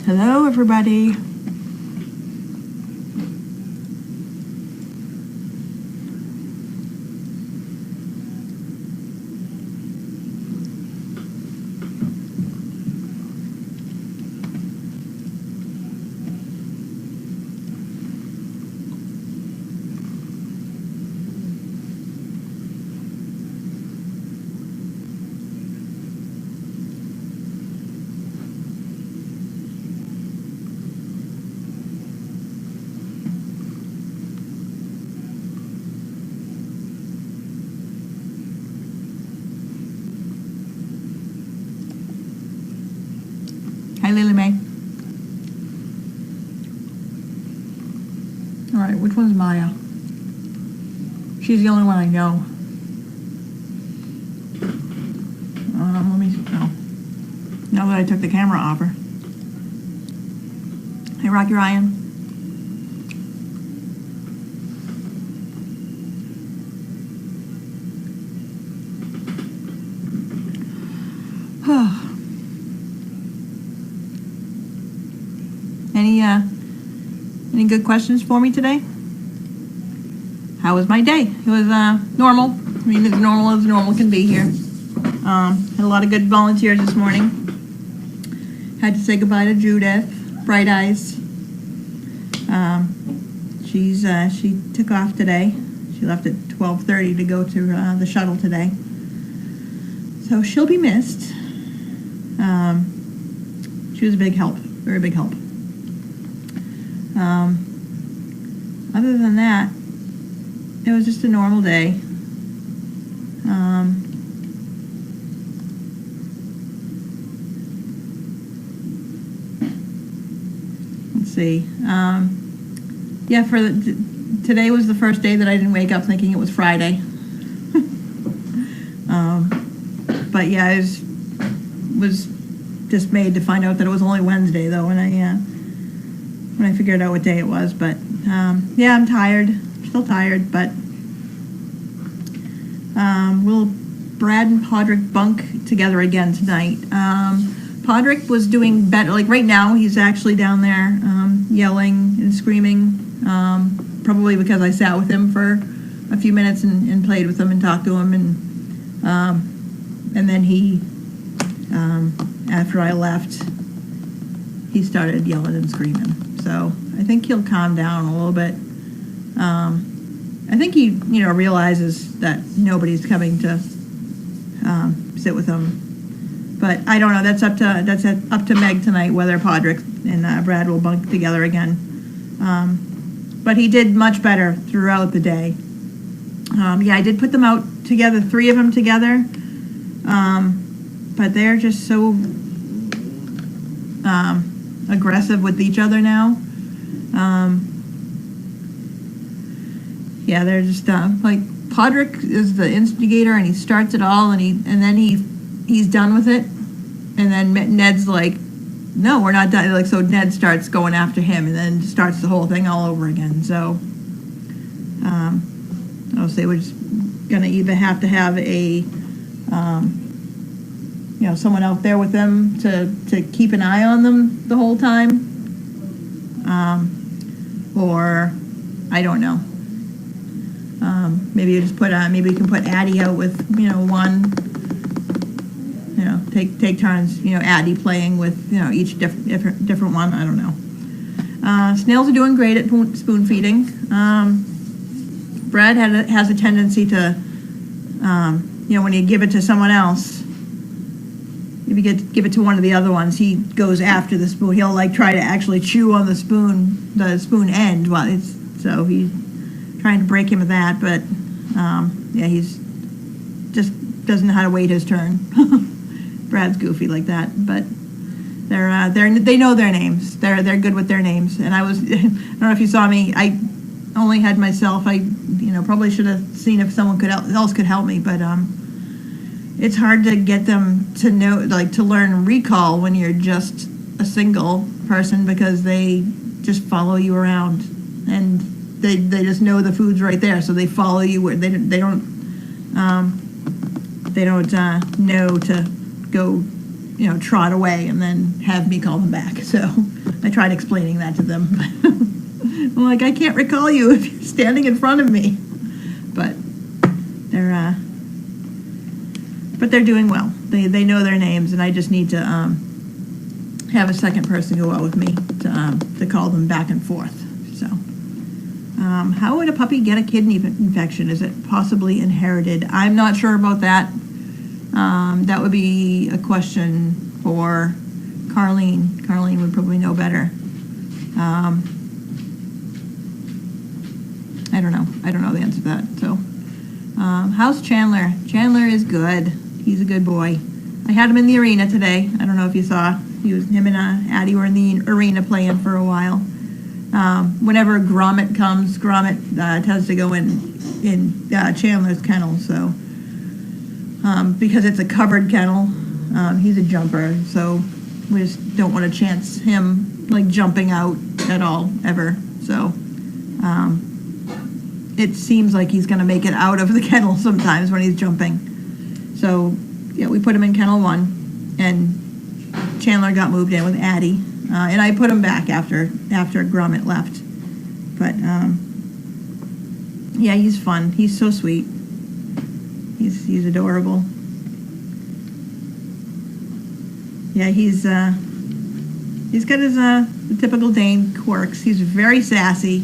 Hello, everybody. Hi, Lily Mae. All right, which one's Maya? She's the only one I know. Let me, oh. Now that I took the camera off her. Hey, Rocky Ryan. Any good questions for me today? How was my day? It was normal. I mean, as normal can be here. Had a lot of good volunteers this morning. Had to say goodbye to Judith, Bright Eyes. She took off today. She left at 12:30 to go to the shuttle today. So she'll be missed. She was a big help, very big help. Other than that, it was just a normal day. Let's see. Yeah, today was the first day that I didn't wake up thinking it was Friday. But yeah, I was dismayed to find out that it was only Wednesday though, when I figured out what day it was. But yeah, I'm tired, still tired, but will Brad and Podrick bunk together again tonight? Podrick was doing better, like right now he's actually down there yelling and screaming, probably because I sat with him for a few minutes and played with him and talked to him, and then he, after I left, he started yelling and screaming. So I think he'll calm down a little bit. I think he, realizes that nobody's coming to sit with him. But I don't know. That's up to Meg tonight whether Podrick and Brad will bunk together again. But he did much better throughout the day. Yeah, I did put them out together, 3 of them together. But they're just so aggressive with each other now. Yeah, they're just like Podrick is the instigator and he starts it all, and then he's done with it, and then Ned's like, no, we're not done. Like, so Ned starts going after him and then starts the whole thing all over again. So I'll say we're just gonna either have to have a someone out there with them to keep an eye on them the whole time, or I don't know. Maybe you just maybe we can put Addie out with one. Take turns. Addie playing with each different one. I don't know. Snails are doing great at spoon feeding. Brad has a tendency to, when you give it to someone else, if you give it to one of the other ones, he goes after the spoon. He'll try to actually chew on the spoon end. So he's trying to break him of that. But yeah, he's just doesn't know how to wait his turn. Brad's goofy like that, but they know their names. They're good with their names. And I don't know if you saw me. I only had myself. I probably should have seen if someone else could help me, but it's hard to get them to know, to learn recall when you're just a single person, because they just follow you around and they just know the food's right there, so they follow you where they don't know to go trot away and then have me call them back. So I tried explaining that to them. I'm like, I can't recall you if you're standing in front of me. But they're doing well. They know their names, and I just need to have a second person go out with me to call them back and forth. So, how would a puppy get a kidney infection? Is it possibly inherited? I'm not sure about that. That would be a question for Carlene. Carlene would probably know better. I don't know. I don't know the answer to that. So, how's Chandler? Chandler is good. He's a good boy. I had him in the arena today. I don't know if you saw. Him and Addie were in the arena playing for a while. Whenever Gromit comes, Gromit tends to go in Chandler's kennel. So, because it's a covered kennel, he's a jumper. So we just don't want to chance him like jumping out at all ever. So. It seems like he's going to make it out of the kennel sometimes when he's jumping. So, yeah, we put him in kennel 1, and Chandler got moved in with Addie, and I put him back after Gromit left. But yeah, he's fun. He's so sweet. He's adorable. Yeah, he's got his the typical Dane quirks. He's very sassy.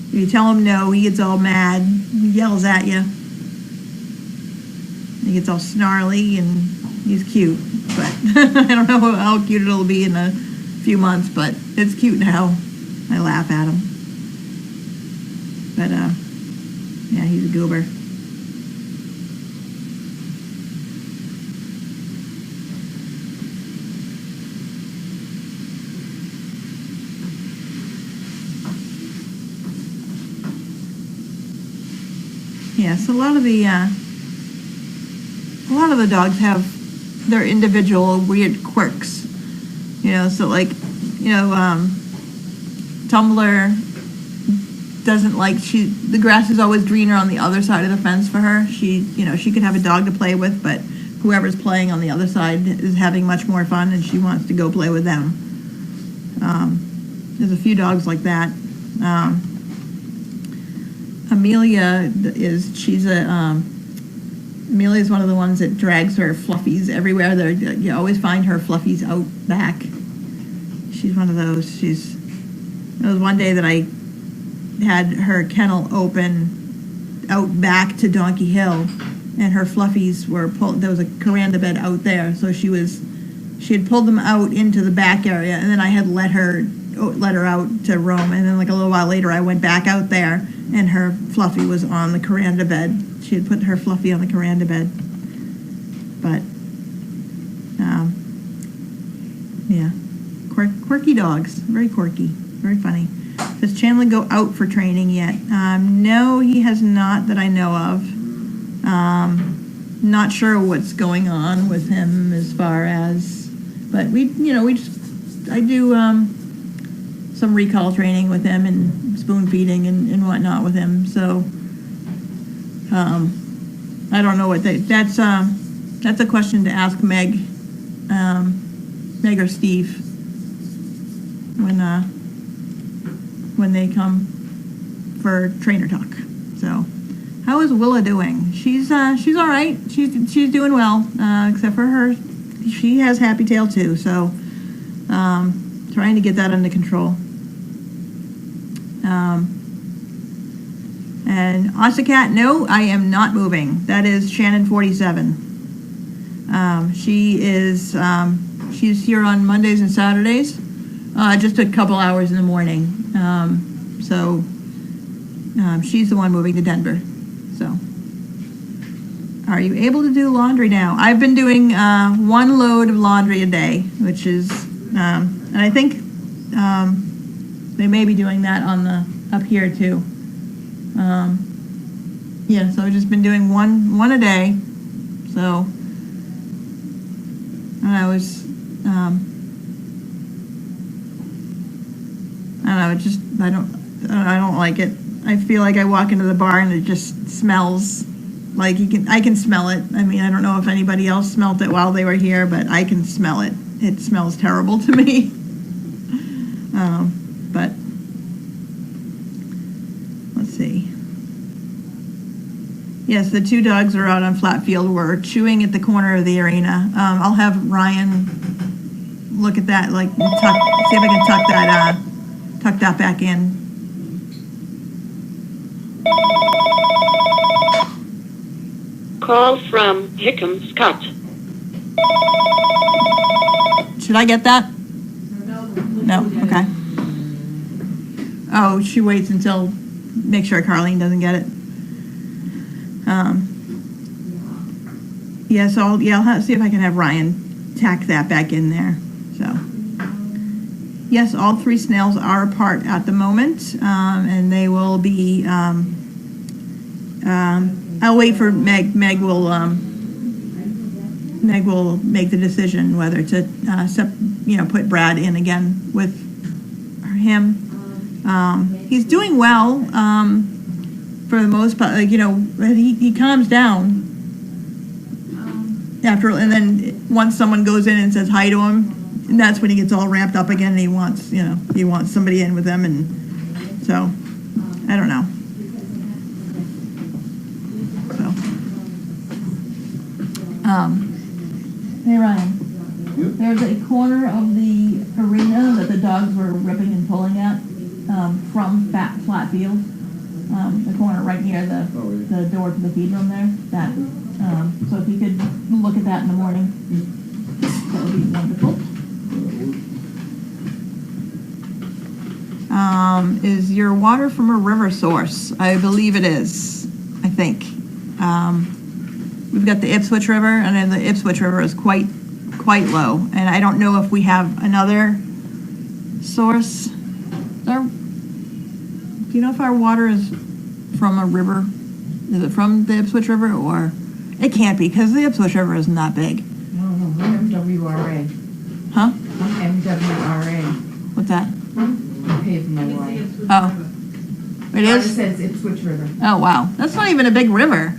If you tell him no, he gets all mad. He yells at you. He gets all snarly, and he's cute. But I don't know how cute it'll be in a few months, but it's cute now. I laugh at him. But, yeah, he's a goober. Yes, a lot of the dogs have their individual weird quirks, so like, Tumbler doesn't like, the grass is always greener on the other side of the fence for her. She could have a dog to play with, but whoever's playing on the other side is having much more fun, and she wants to go play with them. There's a few dogs like that. Amelia Amelia's one of the ones that drags her fluffies everywhere. You always find her fluffies out back. She's one of those. There was one day that I had her kennel open out back to Donkey Hill, and her fluffies were pulled. There was a veranda bed out there, so she had pulled them out into the back area, and then I had let her out to roam, and then like a little while later I went back out there, and her fluffy was on the veranda bed. She had put her fluffy on the veranda bed. But yeah, quirky dogs, very quirky, very funny. Does Chandler go out for training yet? No, he has not that I know of. Not sure what's going on with him as far as, but I do some recall training with him and spoon feeding and whatnot with him. So I don't know what that's a question to ask Meg or Steve when they come for trainer talk. So how is Willa doing? She's all right. She's doing well, except for her. She has happy tail too. So trying to get that under control. And Ossicat, no, I am not moving. That is Shannon 47. She's here on Mondays and Saturdays, just a couple hours in the morning. So she's the one moving to Denver. So, are you able to do laundry now? I've been doing 1 load of laundry a day, which is, and I think they may be doing that up here too. Yeah, so I've just been doing one a day. So, and I was, I don't know, I don't like it. I feel like I walk into the bar and it just smells Like I can smell it. I mean, I don't know if anybody else smelled it while they were here, but I can smell it. It smells terrible to me. But let's see. Yes, the two dogs are out on Flatfield. We're chewing at the corner of the arena. I'll have Ryan look at that, like see if I can tuck that back in. Call from Hickam Scott. Should I get that? No. Okay. Oh, she waits until make sure Carlene doesn't get it. Yeah. So I'll see if I can have Ryan tack that back in there. So yes, all three snails are apart at the moment, and they will be. I'll wait for Meg. Meg will make the decision whether to put Brad in again with him. He's doing well for the most part. Like, he calms down after, and then once someone goes in and says hi to him, and that's when he gets all ramped up again, and he wants somebody in with him, and so I don't know. Hey Ryan, there's a corner of the arena that the dogs were ripping and pulling at from Flatfield. The corner right near the door to the feed room there. That so if you could look at that in the morning, that would be wonderful. Is your water from a river source? I believe it is. I think. We've got the Ipswich River, and then the Ipswich River is quite low. And I don't know if we have another source. Do you know if our water is from a river? Is it from the Ipswich River, or it can't be because the Ipswich River isn't that big? No, MWRA. Huh? MWRA. What's that? Paved my water. Oh, it It is. says Ipswich River. Oh wow, that's not even a big river.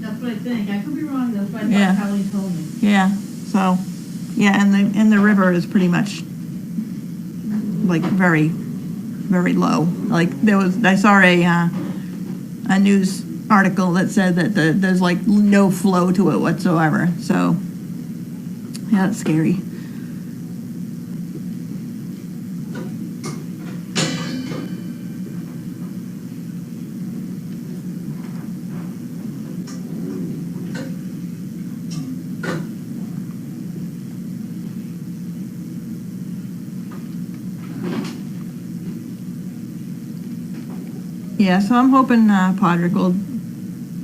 That's what I think. I could be wrong. That's what Yeah. Kelly told me. Yeah. So, yeah, and the river is pretty much like very, very low. Like I saw a news article that said that there's like no flow to it whatsoever. So, yeah, that's scary. Yeah, so I'm hoping Podrick will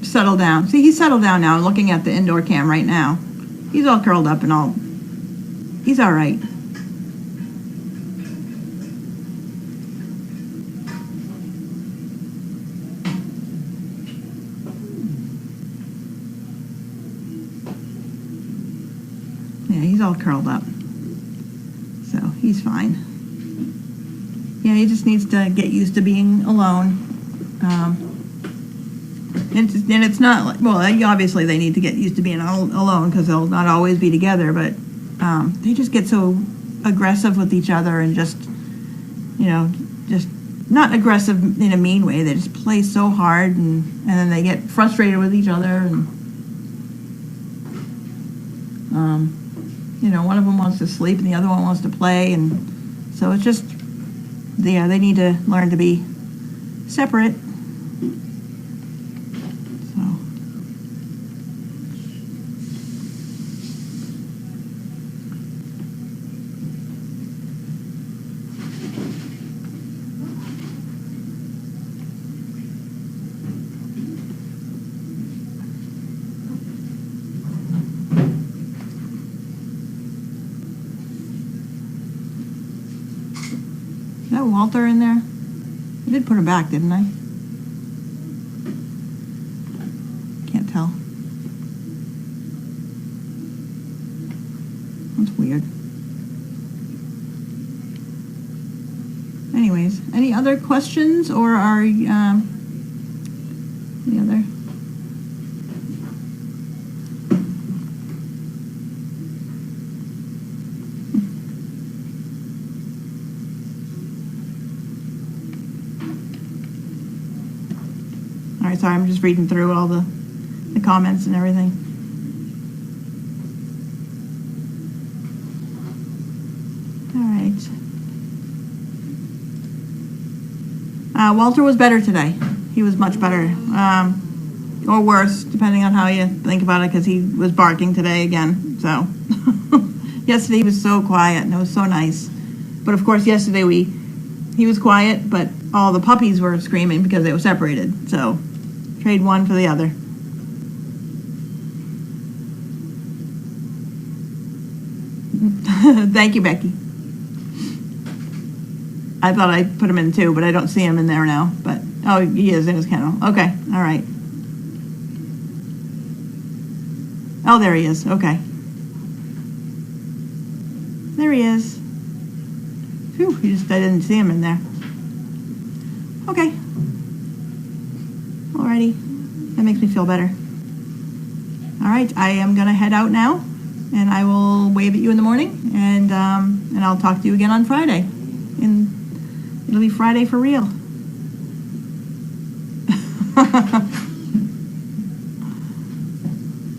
settle down. See, he's settled down now. I'm looking at the indoor cam right now. He's all curled up and all. He's all right. Yeah, he's all curled up. So he's fine. Yeah, he just needs to get used to being alone. And it's not like, well, obviously they need to get used to being alone because they'll not always be together, but they just get so aggressive with each other and just not aggressive in a mean way. They just play so hard and then they get frustrated with each other and one of them wants to sleep and the other one wants to play, and so it's just, yeah, they need to learn to be separate. Is that Walter in there? I did put him back, didn't I? Can't tell. That's weird. Anyways, any other questions or are any other? right, sorry, I'm just reading through all the comments and everything. All right. Walter was better today. He was much better. Or worse, depending on how you think about it, because he was barking today again. So yesterday he was so quiet and it was so nice. But of course yesterday he was quiet, but all the puppies were screaming because they were separated. So trade one for the other. Thank you, Becky. I thought I put him in too, but I don't see him in there now. But oh, he is in his kennel. Okay, all right. Oh, there he is. Okay. There he is. Phew, I didn't see him in there. Okay. Alrighty. That makes me feel better. All right, I am gonna head out now, and I will wave at you in the morning, and I'll talk to you again on Friday. And it'll be Friday for real.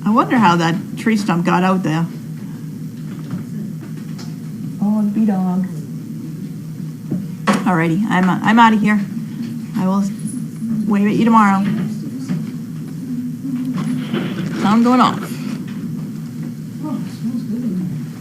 I wonder how that tree stump got out there. Oh, the bee dog. Alrighty, I'm out of here. I will wave at you tomorrow. So I'm going off. Oh, it smells good in there.